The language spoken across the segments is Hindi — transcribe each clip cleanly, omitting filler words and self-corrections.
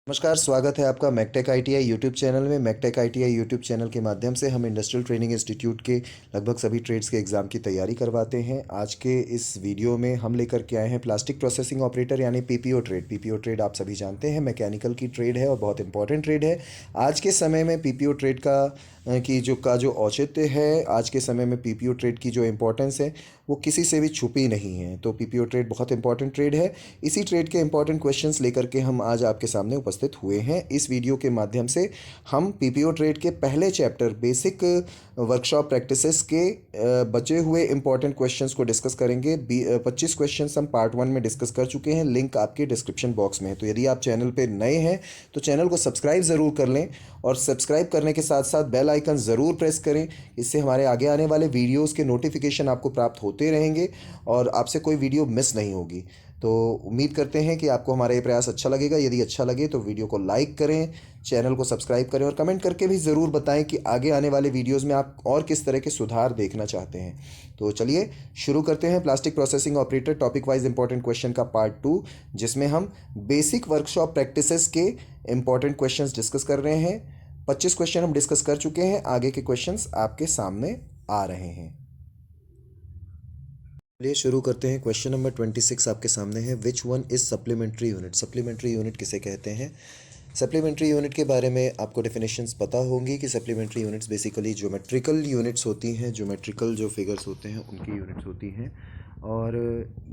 नमस्कार, स्वागत है आपका मैकटेक आईटीआई यूट्यूब चैनल में। मैकटेक आईटीआई यूट्यूब चैनल के माध्यम से हम इंडस्ट्रियल ट्रेनिंग इंस्टीट्यूट के लगभग सभी ट्रेड्स के एग्ज़ाम की तैयारी करवाते हैं। आज के इस वीडियो में हम लेकर के आए हैं प्लास्टिक प्रोसेसिंग ऑपरेटर यानी पीपीओ ट्रेड। पीपीओ ट्रेड आप सभी जानते हैं मैकेनिकल की ट्रेड है और बहुत इंपॉर्टेंट ट्रेड है। आज के समय में पीपीओ ट्रेड का जो औचित्य है, आज के समय में पीपीओ ट्रेड की जो इम्पोर्टेंस है वो किसी से भी छुपी नहीं है। तो पीपीओ ट्रेड बहुत इंपॉर्टेंट ट्रेड है। इसी ट्रेड के इंपॉर्टेंट क्वेश्चंस लेकर के हम आज आपके सामने उपस्थित हुए हैं। इस वीडियो के माध्यम से हम पीपीओ ट्रेड के पहले चैप्टर बेसिक वर्कशॉप प्रैक्टिसेस के बचे हुए इंपॉर्टेंट क्वेश्चंस को डिस्कस करेंगे। 25 क्वेश्चंस हम पार्ट 1 में डिस्कस कर चुके हैं। लिंक आपके डिस्क्रिप्शन बॉक्स में है। तो यदि आप चैनल पे नए हैं तो चैनल को सब्सक्राइब ज़रूर कर लें और सब्सक्राइब करने के साथ साथ बेल आइकन ज़रूर प्रेस करें। इससे हमारे आगे आने वाले वीडियोस के नोटिफिकेशन आपको प्राप्त होते रहेंगे और आपसे कोई वीडियो मिस नहीं होगी। तो उम्मीद करते हैं कि आपको हमारा ये प्रयास अच्छा लगेगा। यदि अच्छा लगे तो वीडियो को लाइक करें, चैनल को सब्सक्राइब करें और कमेंट करके भी ज़रूर बताएं कि आगे आने वाले वीडियोस में आप और किस तरह के सुधार देखना चाहते हैं। तो चलिए शुरू करते हैं plastic processing operator topic wise important question का पार्ट 2, जिसमें हम बेसिक वर्कशॉप प्रैक्टिसेस के इंपॉर्टेंट क्वेश्चंस डिस्कस कर रहे हैं। 25 क्वेश्चन हम डिस्कस कर चुके हैं, आगे के क्वेश्चंस आपके सामने आ रहे हैं। चलिए शुरू करते हैं। क्वेश्चन नंबर 26 आपके सामने है। Which one is supplementary unit? Supplementary unit किसे कहते हैं? सप्लीमेंट्री यूनिट के बारे में आपको डेफिनेशंस पता होंगी कि supplementary units basically geometrical units होती हैं। ज्योमेट्रिकल जो फिगर्स होते हैं उनकी यूनिट्स होती हैं। और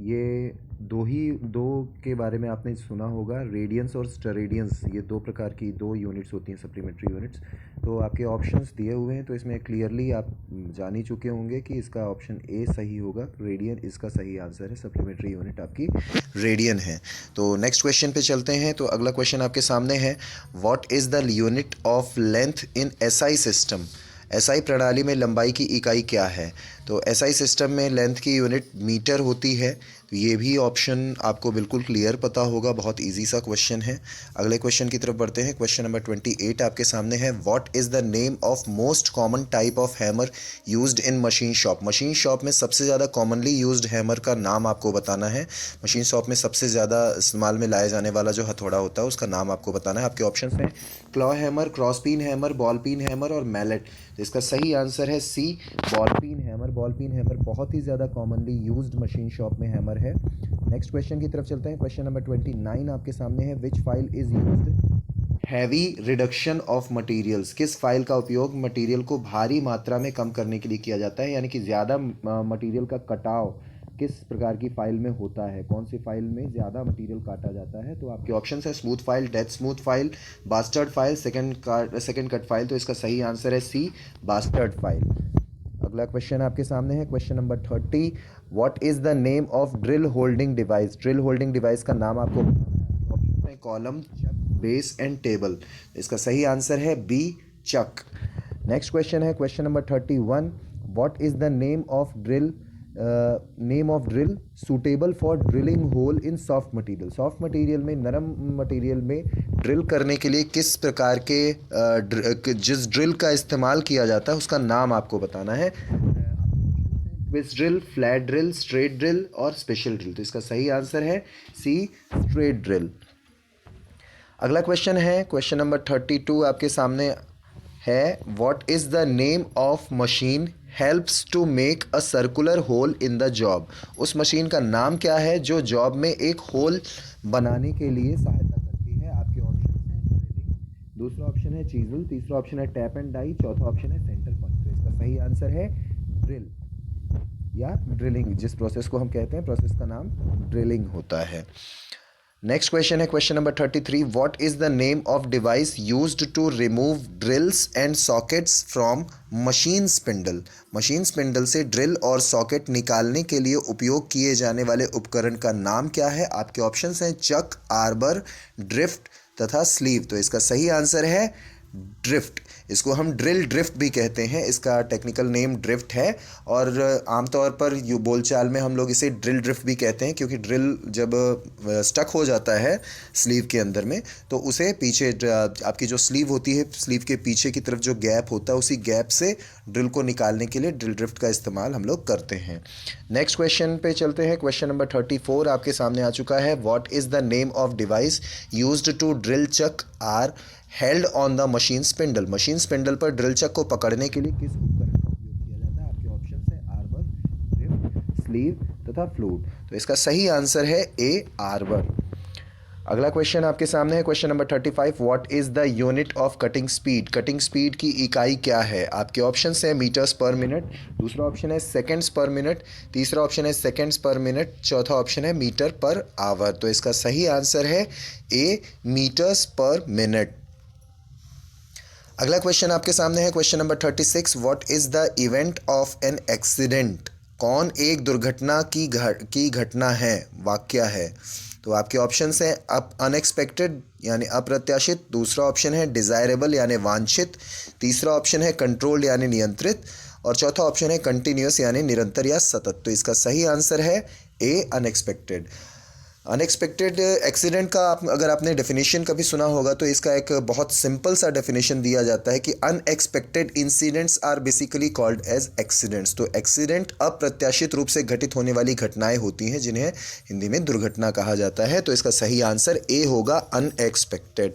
ये दो के बारे में आपने सुना होगा, रेडियंस और स्टेरेडियंस। ये दो प्रकार की दो यूनिट्स होती हैं सप्लीमेंट्री यूनिट्स। तो आपके ऑप्शंस दिए हुए हैं, तो इसमें क्लियरली आप जान ही चुके होंगे कि इसका ऑप्शन ए सही होगा, रेडियन इसका सही आंसर है। सप्लीमेंट्री यूनिट आपकी रेडियन है। तो नेक्स्ट क्वेश्चन पे चलते हैं। तो अगला क्वेश्चन आपके सामने है, what is the unit of length in SI system? SI प्रणाली में लंबाई की इकाई क्या है? तो एसआई सिस्टम में लेंथ की यूनिट मीटर होती है। तो ये भी ऑप्शन आपको बिल्कुल क्लियर पता होगा, बहुत इजी सा क्वेश्चन है। अगले क्वेश्चन की तरफ बढ़ते हैं। क्वेश्चन नंबर 28 आपके सामने है, what is the name of most common type of hammer used in machine shop? Machine shop में सबसे ज़्यादा कॉमनली यूज्ड हैमर का नाम आपको बताना है। मशीन शॉप में सबसे ज़्यादा इस्तेमाल में लाया जाने वाला जो हथौड़ा होता है उसका नाम आपको बताना है। आपके ऑप्शन हैं claw hammer, cross pin hammer, ball pin hammer और मैलेट। तो इसका सही आंसर है C, ball pin hammer. Ball pin hammer बहुत ही ज़्यादा कॉमनली यूज्ड मशीन शॉप में हैमर है। नेक्स्ट क्वेश्चन की तरफ चलते हैं। क्वेश्चन नंबर 29 आपके सामने है, which file is used heavy reduction of materials? किस फाइल का उपयोग मटेरियल को भारी मात्रा में कम करने के लिए किया जाता है, यानी कि ज़्यादा मटेरियल का कटाव किस प्रकार की फाइल में होता है? कौन सी फाइल में ज़्यादा मटेरियल काटा जाता है? तो आपके ऑप्शन है smooth file, dead smooth file, bastard file, second cut file. तो इसका सही आंसर है सी, बास्टर्ड फाइल। अगला क्वेश्चन आपके सामने है। Question number 30, what is the name of drill holding device? Drill holding device का नाम आपको ऑप्शन है column, chuck, base and table. इसका सही आंसर है बी, चक। नेक्स्ट क्वेश्चन है question number 31, what is the name of drill suitable for drilling hole in soft material? Soft material में, नरम मटेरियल में ड्रिल करने के लिए किस प्रकार के जिस ड्रिल का इस्तेमाल किया जाता है उसका नाम आपको बताना है। Twist drill, flat drill, straight drill और स्पेशल ड्रिल। तो इसका सही आंसर है सी, स्ट्रेट ड्रिल। अगला क्वेश्चन है क्वेश्चन नंबर 32 आपके सामने है, what is the name of machine helps to make a circular hole in the job? उस मशीन का नाम क्या है जो जॉब में एक होल बनाने के लिए सहायता करती है? आपके ऑप्शन हैं ड्रिलिंग, दूसरा ऑप्शन है चीजल, तीसरा ऑप्शन है टैप एंड डाई, चौथा ऑप्शन है सेंटर पॉइंट। तो इसका सही आंसर है ड्रिल या ड्रिलिंग। जिस प्रोसेस को हम कहते हैं, प्रोसेस का नाम ड्रिलिंग होता है। नेक्स्ट क्वेश्चन है question number 33, what is the name of device used to remove drills and sockets from machine spindle? Machine spindle से ड्रिल और सॉकेट निकालने के लिए उपयोग किए जाने वाले उपकरण का नाम क्या है? आपके ऑप्शंस हैं चक, आर्बर, ड्रिफ्ट तथा स्लीव। तो इसका सही आंसर है ड्रिफ्ट, इसको हम ड्रिल ड्रिफ्ट भी कहते हैं, इसका टेक्निकल नेम ड्रिफ्ट है। और आमतौर पर यू बोलचाल में हम लोग इसे ड्रिल ड्रिफ्ट भी कहते हैं, क्योंकि ड्रिल जब स्टक हो जाता है स्लीव के अंदर में, तो उसे पीछे आपकी जो स्लीव होती है, स्लीव के पीछे की तरफ जो गैप होता है, उसी गैप से ड्रिल को निकालने के लिए ड्रिल ड्रिफ्ट का इस्तेमाल हम लोग करते हैं। नेक्स्ट क्वेश्चन पे चलते हैं। क्वेश्चन नंबर 34 आपके सामने आ चुका है। What is the name of device used to drill chuck are held on the machine spindle. Machine spindle पर ड्रिल चक को पकड़ने के लिए किस उपकरण का उपयोग किया जाता है? आपके ऑप्शन है आर्बर, ड्रिफ्ट, स्लीव तथा फ्लूट। तो इसका सही आंसर है ए, आर्बर। अगला क्वेश्चन आपके सामने है। Question number 35। What is the unit of cutting speed. Cutting speed की इकाई क्या है? आपके ऑप्शन है मीटर्स पर मिनट, दूसरा ऑप्शन है सेकेंड्स पर मिनट, तीसरा ऑप्शन है सेकेंड्स पर मिनट, चौथा ऑप्शन है मीटर पर आवर। तो इसका सही आंसर है ए, मीटर्स पर मिनट। अगला क्वेश्चन आपके सामने है। Question number 36। What is the event of an accident. कौन एक दुर्घटना की घटना है, वाक्य है? तो आपके ऑप्शन हैं अनएक्सपेक्टेड यानी अप्रत्याशित, दूसरा ऑप्शन है डिज़ायरेबल यानी वांछित, तीसरा ऑप्शन है कंट्रोल्ड यानी नियंत्रित, और चौथा ऑप्शन है कंटिन्यूस यानी निरंतर या सतत। तो इसका सही आंसर है ए, अनएक्सपेक्टेड। अनएक्सपेक्टेड एक्सीडेंट का अगर आपने डेफिनेशन कभी सुना होगा, तो इसका एक बहुत सिंपल सा डेफिनेशन दिया जाता है कि unexpected incidents are basically called as accidents. तो एक्सीडेंट अप्रत्याशित रूप से घटित होने वाली घटनाएं होती हैं, जिन्हें हिंदी में दुर्घटना कहा जाता है। तो इसका सही आंसर ए होगा, अनएक्सपेक्टेड।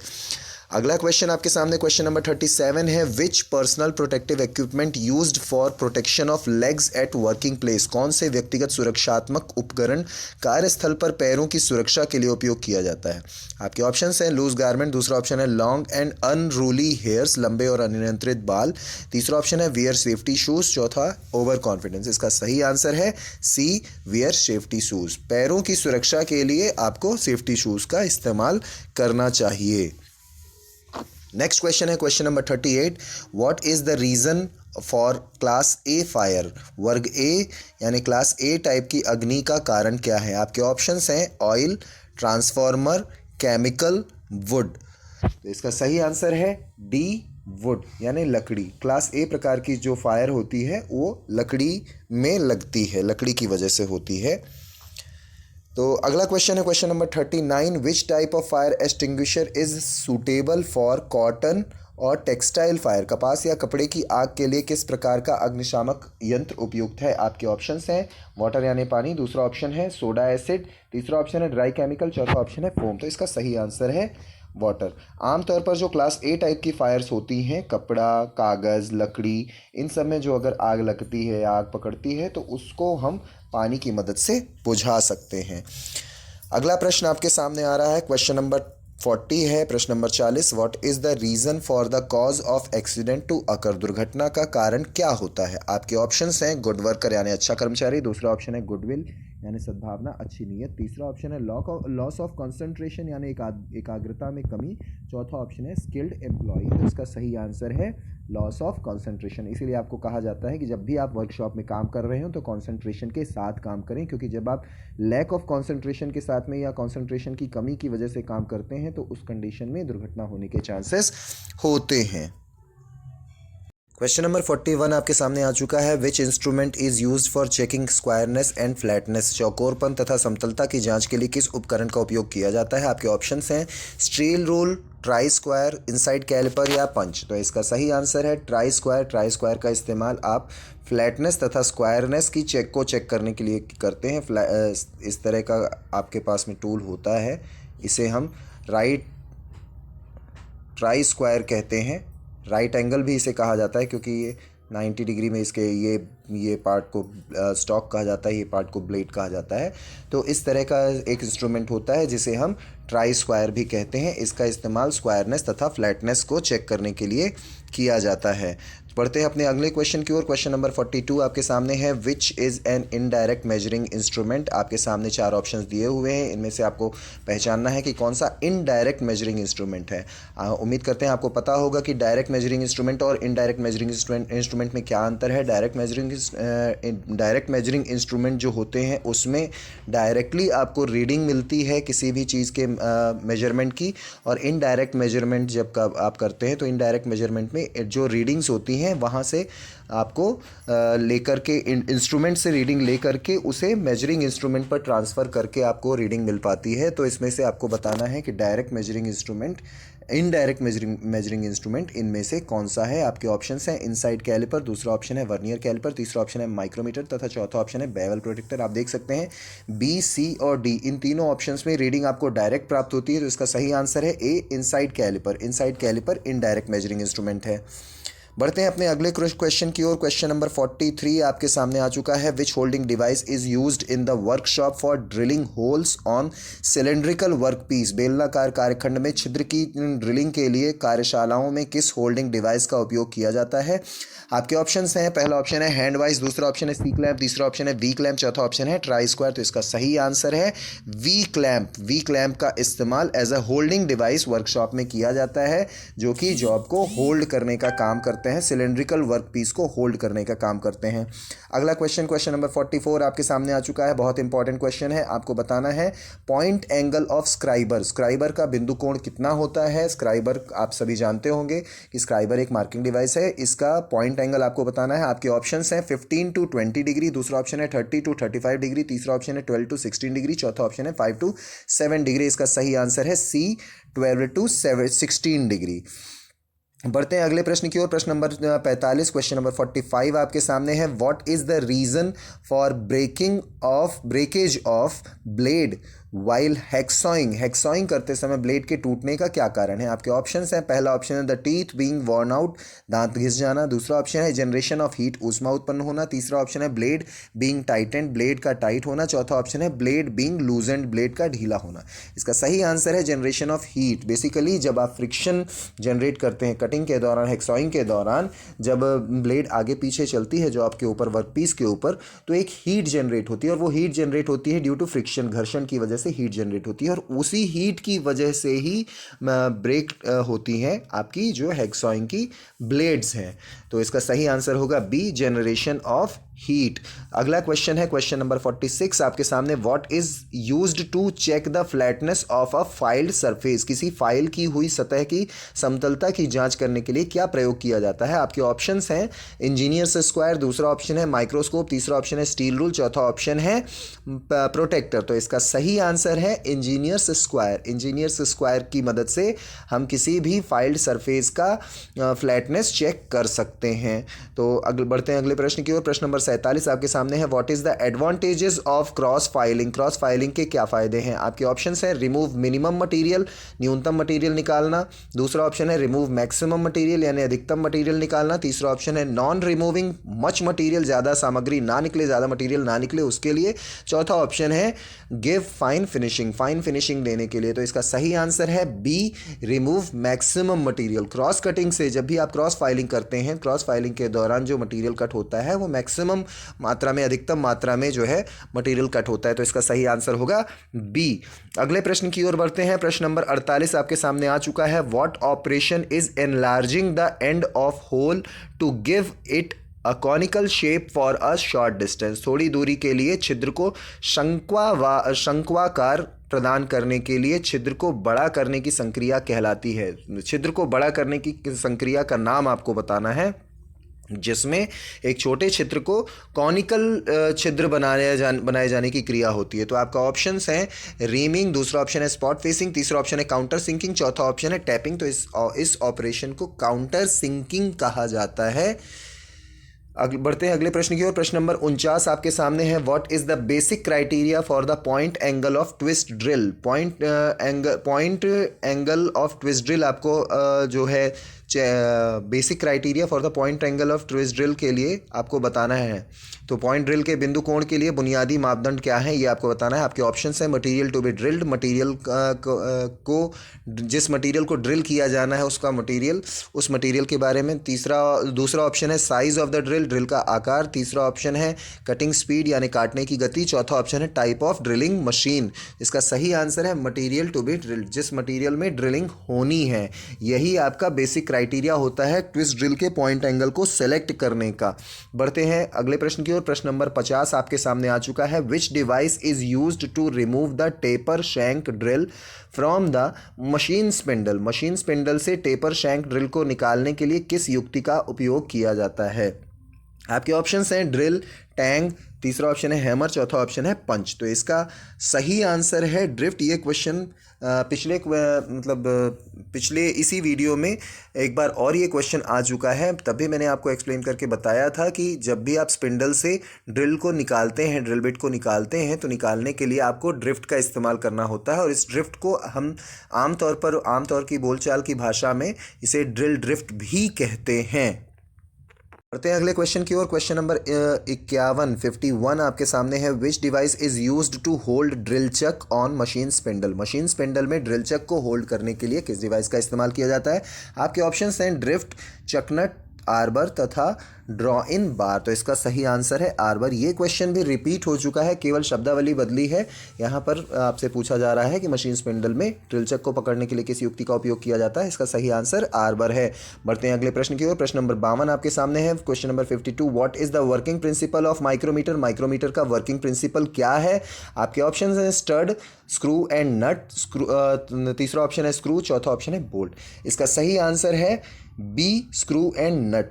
अगला क्वेश्चन आपके सामने क्वेश्चन नंबर 37 है। Which personal protective equipment used for protection of legs at working place. कौन से व्यक्तिगत सुरक्षात्मक उपकरण कार्यस्थल पर पैरों की सुरक्षा के लिए उपयोग किया जाता है? आपके ऑप्शन हैं लूज गारमेंट, दूसरा ऑप्शन है लॉन्ग एंड अनरूली हेयर्स, लंबे और अनियंत्रित बाल, तीसरा ऑप्शन है वियर सेफ्टी शूज, चौथा ओवर कॉन्फिडेंस। इसका सही आंसर है सी, वियर सेफ्टी शूज। पैरों की सुरक्षा के लिए आपको सेफ्टी शूज का इस्तेमाल करना चाहिए। नेक्स्ट क्वेश्चन है question number 38। What is the reason for class A fire. वर्ग ए यानी क्लास ए टाइप की अग्नि का कारण क्या है? आपके ऑप्शंस हैं ऑयल, ट्रांसफार्मर, केमिकल, वुड। तो इसका सही आंसर है डी, वुड यानी लकड़ी। क्लास ए प्रकार की जो फायर होती है वो लकड़ी में लगती है, लकड़ी की वजह से होती है। तो अगला क्वेश्चन है question number 39। Which type of fire extinguisher is suitable for cotton और टेक्सटाइल फायर। कपास या कपड़े की आग के लिए किस प्रकार का अग्निशामक यंत्र उपयुक्त है? आपके ऑप्शंस हैं वाटर यानी पानी, दूसरा ऑप्शन है सोडा एसिड, तीसरा ऑप्शन है ड्राई केमिकल, चौथा ऑप्शन है फोम। तो इसका सही आंसर है वाटर। आमतौर पर जो क्लास ए टाइप की फायर्स होती हैं, कपड़ा, कागज़, लकड़ी, इन सब में जो अगर आग लगती है, आग पकड़ती है, तो उसको हम पानी की मदद से बुझा सकते हैं। अगला प्रश्न आपके सामने आ रहा है क्वेश्चन नंबर 40 है। प्रश्न number 40। What is the reason for the cause of accident to occur. दुर्घटना का कारण क्या होता है? आपके ऑप्शंस हैं गुड वर्कर यानी अच्छा कर्मचारी, दूसरा ऑप्शन है गुडविल यानी सद्भावना, अच्छी नीयत, तीसरा ऑप्शन है लॉस ऑफ कंसंट्रेशन यानी एकाग्रता में कमी, चौथा ऑप्शन है स्किल्ड एम्प्लॉय। तो इसका सही आंसर है लॉस ऑफ कंसंट्रेशन। इसीलिए आपको कहा जाता है कि जब भी आप वर्कशॉप में काम कर रहे हो तो कंसंट्रेशन के साथ काम करें, क्योंकि जब आप लैक ऑफ कंसंट्रेशन के साथ में या कंसंट्रेशन की कमी की वजह से काम करते हैं तो उस कंडीशन में दुर्घटना होने के चांसेस होते हैं। क्वेश्चन नंबर 41 आपके सामने आ चुका है। Which instrument is used for checking squareness and flatness. चौकोरपन तथा समतलता की जांच के लिए किस उपकरण का उपयोग किया जाता है? आपके ऑप्शंस हैं steel rule, try square, inside caliper या पंच। तो इसका सही आंसर है ट्राई स्क्वायर। ट्राई स्क्वायर का इस्तेमाल आप फ्लैटनेस तथा स्क्वायरनेस की चेक करने के लिए करते हैं। इस तरह का आपके पास में टूल होता है, इसे हम ट्राई स्क्वायर कहते हैं। राइट एंगल भी इसे कहा जाता है, क्योंकि ये 90 डिग्री में इसके ये पार्ट को स्टॉक कहा जाता है, ये पार्ट को ब्लेड कहा जाता है। तो इस तरह का एक इंस्ट्रूमेंट होता है जिसे हम ट्राई स्क्वायर भी कहते हैं। इसका इस्तेमाल स्क्वायरनेस तथा फ्लैटनेस को चेक करने के लिए किया जाता है। पढ़ते हैं अपने अगले क्वेश्चन की ओर। क्वेश्चन नंबर 42 आपके सामने है, which is an indirect measuring instrument. आपके सामने 4 ऑप्शंस दिए हुए हैं, इनमें से आपको पहचानना है कि कौन सा इनडायरेक्ट मेजरिंग इंस्ट्रूमेंट है। उम्मीद करते हैं आपको पता होगा कि डायरेक्ट मेजरिंग इंस्ट्रूमेंट और इनडायरेक्ट मेजरिंग इंस्ट्रूमेंट में क्या अंतर है। डायरेक्ट मेजरिंग इंस्ट्रूमेंट जो होते हैं उसमें डायरेक्टली आपको रीडिंग मिलती है किसी भी चीज़ के मेजरमेंट की, और इनडायरेक्ट मेजरमेंट जब आप करते हैं तो इनडायरेक्ट मेजरमेंट में जो रीडिंग्स होती हैं वहाँ से आपको लेकर के इंस्ट्रूमेंट से रीडिंग लेकर के उसे मेजरिंग इंस्ट्रूमेंट पर ट्रांसफ़र करके आपको रीडिंग मिल पाती है। तो इसमें से आपको बताना है कि direct measuring instrument, indirect measuring instrument इनमें से कौन सा है। आपके ऑप्शंस हैं इनसाइड कैलिपर, दूसरा ऑप्शन है वर्नियर कैलिपर, तीसरा ऑप्शन है माइक्रोमीटर तथा चौथा ऑप्शन है बेवल प्रोटेक्टर। आप देख सकते हैं बी, सी और डी, इन तीनों ऑप्शंस में रीडिंग आपको डायरेक्ट प्राप्त होती है, तो इसका सही आंसर है A, inside caliper. Inside caliper indirect measuring instrument है। बढ़ते हैं अपने अगले क्वेश्चन की ओर। क्वेश्चन नंबर 43 आपके सामने आ चुका है, which holding device is used in the workshop for drilling holes on cylindrical work piece. बेलनाकार कार्यखंड में छिद्र की ड्रिलिंग के लिए कार्यशालाओं में किस होल्डिंग डिवाइस का उपयोग किया जाता है। आपके ऑप्शंस हैं, पहला ऑप्शन है हैंड वाइज, दूसरा ऑप्शन है सी क्लैंप, तीसरा ऑप्शन है वी क्लैंप, चौथा ऑप्शन है ट्राई स्क्वायर। तो इसका सही आंसर है वी क्लैंप। वी क्लैंप का इस्तेमाल as a holding device workshop में किया जाता है, जो कि जॉब को होल्ड करने का काम करते हैं, सिलेंड्रिकल वर्क पीस को होल्ड करने का काम करते हैं। अगला क्वेश्चन नंबर 44 आपके सामने आ चुका है, बहुत इंपॉर्टेंट क्वेश्चन है। आपको बताना है point angle of scriber. Scriber का बिंदु कोण कितना होता है। स्क्राइबर आप सभी जानते होंगे कि स्क्राइबर एक मार्किंग डिवाइस है, इसका पॉइंट एंगल आपको बताना है। आपके ऑप्शंस हैं 15 to 20 डिग्री, दूसरा ऑप्शन है 30 to 35 डिग्री, तीसरा ऑप्शन है 12 to 16 डिग्री, चौथा ऑप्शन है 5 to 7 डिग्री। इसका सही आंसर है सी, 12 to 16 डिग्री। बढ़ते हैं अगले प्रश्न की ओर। प्रश्न नंबर 45, क्वेश्चन नंबर 45 आपके सामने है, what is the reason for breakage of blade while hacksawing. Hacksawing करते समय ब्लेड के टूटने का क्या कारण है। आपके ऑप्शंस हैं, पहला ऑप्शन है the teeth being worn out, दांत घिस जाना, दूसरा ऑप्शन है जनरेशन ऑफ हीट, ऊष्मा उत्पन्न होना, तीसरा ऑप्शन है ब्लेड बीइंग टाइटेंड, ब्लेड का टाइट होना, चौथा ऑप्शन है ब्लेड बीइंग लूजेंड, ब्लेड का ढीला होना। इसका सही आंसर है जनरेशन ऑफ हीट। बेसिकली जब आप फ्रिक्शन जनरेट करते हैं कटिंग के दौरान, हेक्सॉइंग के दौरान, जब ब्लेड आगे पीछे चलती है जो आपके ऊपर वर्कपीस के ऊपर, तो एक हीट जनरेट होती है, और वो हीट जनरेट होती है ड्यू टू फ्रिक्शन, घर्षण की वजह से हीट जनरेट होती है, और उसी हीट की वजह से ही ब्रेक होती हैं आपकी जो हेक्सॉइंग की ब्लेड्स हैं। तो इसका सही आंसर होगा बी, जनरेशन ऑफ हीट। अगला क्वेश्चन है क्वेश्चन नंबर 46 आपके सामने, what is used to check the flatness of a filed surface. किसी फाइल की हुई सतह की समतलता की जांच करने के लिए क्या प्रयोग किया जाता है। आपके ऑप्शंस हैं इंजीनियर्स स्क्वायर, दूसरा ऑप्शन है माइक्रोस्कोप, तीसरा ऑप्शन है स्टील रूल, चौथा ऑप्शन है प्रोटेक्टर। तो इसका सही आंसर है इंजीनियर्स स्क्वायर। इंजीनियर्स स्क्वायर की मदद से हम किसी भी फाइल्ड सरफेस का फ्लैटनेस चेक कर सकते हैं। तो बढ़ते हैं अगले प्रश्न की ओर। प्रश्न नंबर 47 आपके सामने है, what is the advantages of cross filing. Cross filing के क्या फायदे हैं। आपके ऑप्शंस हैं रिमूव मिनिमम मटेरियल, न्यूनतम मटेरियल निकालना, दूसरा ऑप्शन है रिमूव मैक्सिमम मटेरियल यानी अधिकतम मटेरियल निकालना, तीसरा ऑप्शन है नॉन रिमूविंग मच मटेरियल, ज़्यादा सामग्री ना निकले, ज़्यादा मटेरियल ना निकले उसके लिए, चौथा ऑप्शन है give fine finishing, fine finishing देने के लिए। तो इसका सही आंसर है B, remove maximum material. Cross cutting से जब भी आप क्रॉस फाइलिंग करते हैं, क्रॉस फाइलिंग के दौरान जो मटेरियल कट होता है वो मैक्सिमम मात्रा में, अधिकतम मात्रा में जो है मटेरियल कट होता है। तो इसका सही आंसर होगा बी। अगले प्रश्न की ओर बढ़ते हैं। प्रश्न नंबर 48 आपके सामने आ चुका है, what operation is enlarging the end of hole to give it a conical shape for a short distance. थोड़ी दूरी के लिए छिद्र को शंक्वाकार प्रदान करने के लिए छिद्र को बड़ा करने की संक्रिया कहलाती है। छिद्र को बड़ा करने की संक्रिया का नाम आपको बताना है, जिसमें एक छोटे छिद्र को कॉनिकल छिद्र बनाए जाने की क्रिया होती है। तो आपका ऑप्शंस हैं रीमिंग, दूसरा ऑप्शन है स्पॉट फेसिंग, तीसरा ऑप्शन है काउंटर सिंकिंग, चौथा ऑप्शन है टैपिंग। तो इस ऑपरेशन को काउंटर सिंकिंग कहा जाता है। बढ़ते हैं अगले प्रश्न की ओर। प्रश्न नंबर 49 आपके सामने है। What is the basic criteria for the point angle of twist drill? Point angle of twist drill आपको जो है basic criteria for the point angle of twist drill के लिए आपको बताना है। तो पॉइंट ड्रिल के बिंदु कोण के लिए बुनियादी मापदंड क्या है ये आपको बताना है। आपके ऑप्शंस हैं material to be drilled, material को जिस मटेरियल को ड्रिल किया जाना है उसका मटेरियल, उस मटेरियल के बारे में। दूसरा ऑप्शन है size of the drill, drill का आकार। तीसरा ऑप्शन है कटिंग स्पीड यानी काटने की गति। चौथा ऑप्शन है टाइप ऑफ ड्रिलिंग मशीन। इसका सही आंसर है मटेरियल टू बी ड्रिल्ड, जिस मटेरियल में ड्रिलिंग होनी है। यही आपका बेसिक क्राइटेरिया होता है ट्विस्ट ड्रिल के पॉइंट एंगल को सेलेक्ट करने का। बढ़ते हैं अगले प्रश्न की ओर। प्रश्न नंबर 50 आपके सामने आ चुका है। Which device is used to remove the taper shank drill from the machine spindle? Machine spindle से टेपर शैंक ड्रिल को निकालने के लिए किस युक्ति का उपयोग किया जाता है? आपके ऑप्शंस हैं ड्रिल, टैंग, तीसरा ऑप्शन है हैमर, चौथा ऑप्शन है पंच। तो इसका सही आंसर है ड्रिफ्ट। ये क्वेश्चन पिछले इसी वीडियो में एक बार और ये क्वेश्चन आ चुका है। तभी मैंने आपको एक्सप्लेन करके बताया था कि जब भी आप स्पिंडल से ड्रिल को निकालते हैं, ड्रिल बिट को निकालते हैं, तो निकालने के लिए आपको ड्रिफ्ट का इस्तेमाल करना होता है। और इस ड्रिफ्ट को हम आमतौर की बोलचाल की भाषा में इसे ड्रिल ड्रिफ्ट भी कहते हैं। बढ़ते हैं अगले क्वेश्चन की ओर। क्वेश्चन नंबर 51 आपके सामने है। Which device is used to hold drill chuck on machine spindle? Machine spindle में ड्रिल चक को होल्ड करने के लिए किस डिवाइस का इस्तेमाल किया जाता है? आपके ऑप्शंस हैं ड्रिफ्ट, चकनट, आर्बर तथा ड्रॉ इन बार। तो इसका सही आंसर है आर्बर। ये क्वेश्चन भी रिपीट हो चुका है, केवल शब्दावली बदली है। यहाँ पर आपसे पूछा जा रहा है कि मशीन स्पिंडल में ड्रिल चक को पकड़ने के लिए किस युक्ति का उपयोग किया जाता है। इसका सही आंसर आर्बर है। बढ़ते हैं अगले प्रश्न की ओर। प्रश्न नंबर 52 आपके सामने है। Question number 52 what is the working principle of micrometer? Micrometer का वर्किंग प्रिंसिपल क्या है? आपके ऑप्शन हैं स्टड, स्क्रू एंड नट। तीसरा ऑप्शन है स्क्रू, चौथा ऑप्शन है बोल्ट। इसका सही आंसर है B, screw and nut.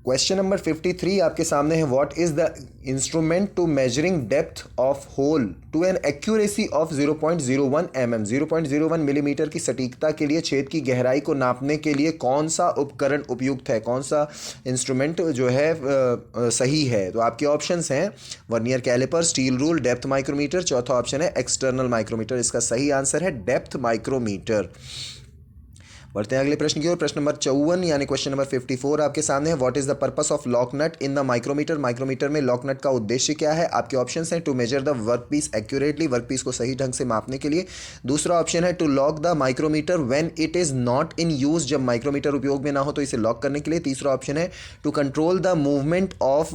Question number 53 आपके सामने है। What is the instrument to measuring depth of hole to an accuracy of 0.01 mm? 0.01 millimetre की सटीकता के लिए छेद की गहराई को नापने के लिए कौन सा उपकरण उपयुक्त है? कौन सा इंस्ट्रूमेंट जो है सही है? तो आपके ऑप्शंस हैं vernier caliper, steel rule, depth micrometer. चौथा ऑप्शन है एक्सटर्नल माइक्रोमीटर। इसका सही आंसर है डेप्थ माइक्रोमीटर। बढ़ते हैं अगले प्रश्न की ओर। प्रश्न नंबर 54 यानी क्वेश्चन नंबर 54 आपके सामने है। What is the purpose of lock nut in the micrometer? Micrometer में लॉक नट का उद्देश्य क्या है? आपके ऑप्शंस हैं to measure the work piece accurately, work piece को सही ढंग से मापने के लिए। दूसरा ऑप्शन है to lock the micrometer when it is not in use, जब माइक्रोमीटर उपयोग में ना हो तो इसे लॉक करने के लिए। तीसरा ऑप्शन है to control the movement of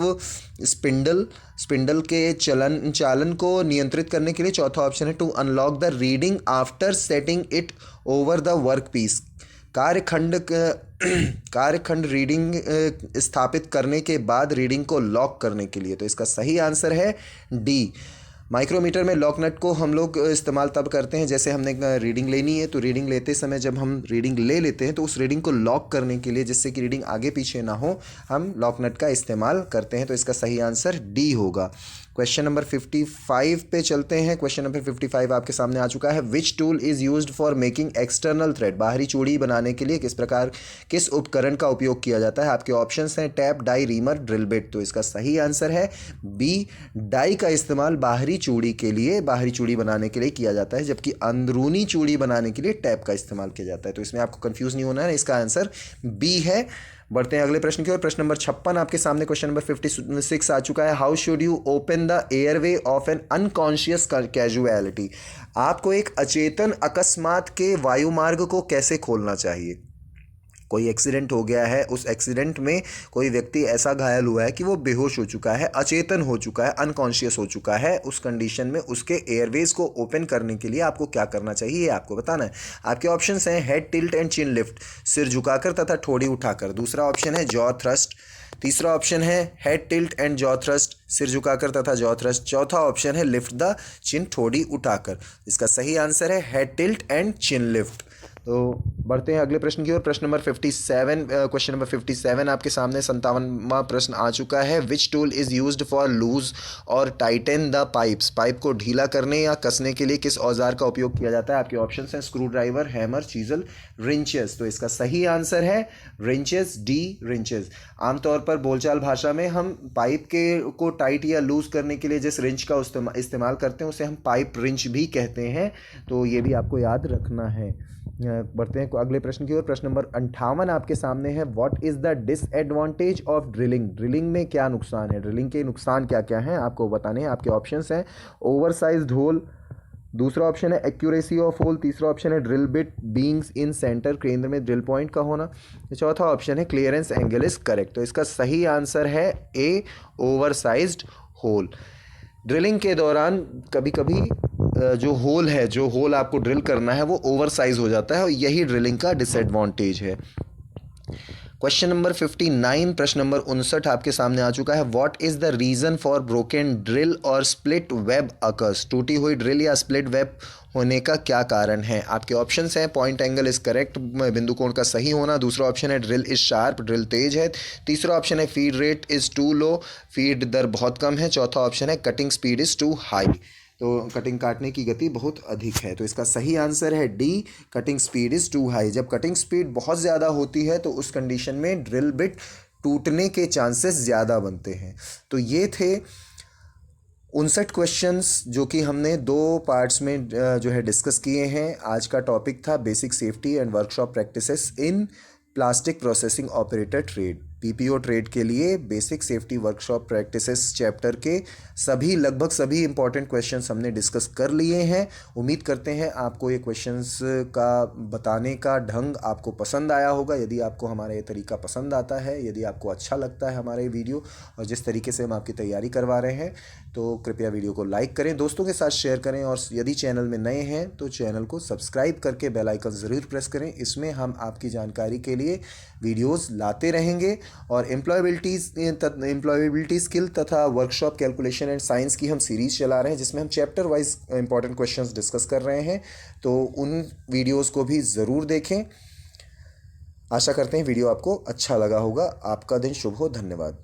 spindle के चालन को नियंत्रित करने के लिए। चौथा ऑप्शन है to unlock the reading after setting it over the work piece. कार्यखंड रीडिंग स्थापित करने के बाद रीडिंग को लॉक करने के लिए। तो इसका सही आंसर है डी। माइक्रोमीटर में लॉक नट को हम लोग इस्तेमाल तब करते हैं जैसे हमने रीडिंग लेनी है, तो रीडिंग लेते समय जब हम रीडिंग ले लेते हैं तो उस रीडिंग को लॉक करने के लिए, जिससे कि रीडिंग आगे पीछे ना हो, हम लॉक नट का इस्तेमाल करते हैं। तो इसका सही आंसर डी होगा। क्वेश्चन नंबर 55 पे चलते हैं। क्वेश्चन नंबर 55 आपके सामने आ चुका है। Which tool is used for making external thread? बाहरी चूड़ी बनाने के लिए किस उपकरण का उपयोग किया जाता है? आपके ऑप्शंस हैं tap, die, reamer, drill bit. तो इसका सही आंसर है बी, डाई का इस्तेमाल बाहरी चूड़ी के लिए, बाहरी चूड़ी बनाने के लिए किया जाता है, जबकि अंदरूनी चूड़ी बनाने के लिए टैप का इस्तेमाल किया जाता है। तो इसमें आपको कंफ्यूज नहीं होना है, इसका आंसर बी है। बढ़ते हैं अगले प्रश्न की ओर। प्रश्न नंबर 56 आपके सामने क्वेश्चन नंबर 56 आ चुका है। How should you open the airway of N unconscious casualty? आपको एक अचेतन अकस्मात के वायुमार्ग को कैसे खोलना चाहिए? कोई एक्सीडेंट हो गया है, उस एक्सीडेंट में कोई व्यक्ति ऐसा घायल हुआ है कि वो बेहोश हो चुका है, अचेतन हो चुका है, अनकॉन्शियस हो चुका है। उस कंडीशन में उसके एयरवेज को ओपन करने के लिए आपको क्या करना चाहिए, ये आपको बताना है। आपके ऑप्शंस हैं head tilt and chin lift, सिर झुकाकर तथा ठोड़ी उठाकर। दूसरा ऑप्शन है जॉ थ्रस्ट। तीसरा ऑप्शन है head tilt and jaw thrust, सिर झुकाकर तथा जॉ थ्रस्ट। चौथा ऑप्शन है लिफ्ट द चिन, ठोड़ी उठाकर। इसका सही आंसर है head tilt and chin lift. तो बढ़ते हैं अगले प्रश्न की ओर। प्रश्न नंबर 57, क्वेश्चन नंबर 57 आपके सामने 57वां प्रश्न आ चुका है। Which tool is used for loose और टाइटन द पाइप्स? पाइप को ढीला करने या कसने के लिए किस औजार का उपयोग किया जाता है? आपके ऑप्शंस हैं screw driver, hammer, chisel, wrenches. तो इसका सही आंसर है रिंचेस, डी रिंचेस। आमतौर पर बोलचाल भाषा में हम पाइप के को टाइट या लूज करने के लिए जिस रिंच का इस्तेमाल करते हैं उसे हम पाइप रिंच भी कहते हैं। तो ये भी आपको याद रखना है। बढ़ते हैं अगले प्रश्न की ओर। प्रश्न नंबर 58 आपके सामने है। What is the disadvantage of drilling? Drilling में क्या नुकसान है? ड्रिलिंग के नुकसान क्या क्या हैं आपको बताने हैं। आपके ऑप्शंस हैं ओवरसाइज्ड होल, दूसरा ऑप्शन है एक्यूरेसी ऑफ होल, तीसरा ऑप्शन है ड्रिल बिट बीइंग्स इन सेंटर, केंद्र में ड्रिल पॉइंट का होना, चौथा ऑप्शन है क्लियरेंस एंगल इज करेक्ट। तो इसका सही आंसर है ए, ओवरसाइज्ड होल। ड्रिलिंग के दौरान कभी कभी जो होल आपको ड्रिल करना है वो ओवर साइज हो जाता है और यही ड्रिलिंग का डिसएडवांटेज है। क्वेश्चन नंबर 59, प्रश्न नंबर 59 आपके सामने आ चुका है। What is the reason for broken drill और स्प्लिट वेब अकर्स? टूटी हुई ड्रिल या स्प्लिट वेब होने का क्या कारण है? आपके ऑप्शंस हैं पॉइंट एंगल इज करेक्ट, बिंदु कोण का सही होना, दूसरा ऑप्शन है ड्रिल इज शार्प, ड्रिल तेज है, तीसरा ऑप्शन है feed rate is too low, feed दर बहुत कम है, चौथा ऑप्शन है cutting speed is too high, तो कटिंग काटने की गति बहुत अधिक है। तो इसका सही आंसर है D, cutting speed is too high. जब कटिंग स्पीड बहुत ज़्यादा होती है तो उस कंडीशन में ड्रिल बिट टूटने के चांसेस ज़्यादा बनते हैं। तो ये थे 59 क्वेश्चंस जो कि हमने 2 पार्ट्स में जो है डिस्कस किए हैं। आज का टॉपिक था basic safety and workshop practices in plastic processing operator trade. PPO trade के लिए basic safety workshop practices chapter के लगभग सभी इंपॉर्टेंट क्वेश्चंस हमने डिस्कस कर लिए हैं। उम्मीद करते हैं आपको ये क्वेश्चंस का बताने का ढंग आपको पसंद आया होगा। यदि आपको हमारा ये तरीका पसंद आता है, यदि आपको अच्छा लगता है हमारा ये वीडियो और जिस तरीके से हम आपकी तैयारी करवा रहे हैं, तो कृपया वीडियो को लाइक करें, दोस्तों के साथ शेयर करें और यदि चैनल में नए हैं तो चैनल को सब्सक्राइब करके बेल आइकन ज़रूर प्रेस करें। इसमें हम आपकी जानकारी के लिए वीडियोस लाते रहेंगे और एम्प्लॉयबिलिटी स्किल तथा वर्कशॉप कैलकुलेशन एंड साइंस की हम सीरीज़ चला रहे हैं जिसमें हम chapter wise important questions discuss कर रहे हैं। तो उन वीडियोस को भी ज़रूर देखें। आशा करते हैं वीडियो आपको अच्छा लगा होगा। आपका दिन शुभ हो। धन्यवाद।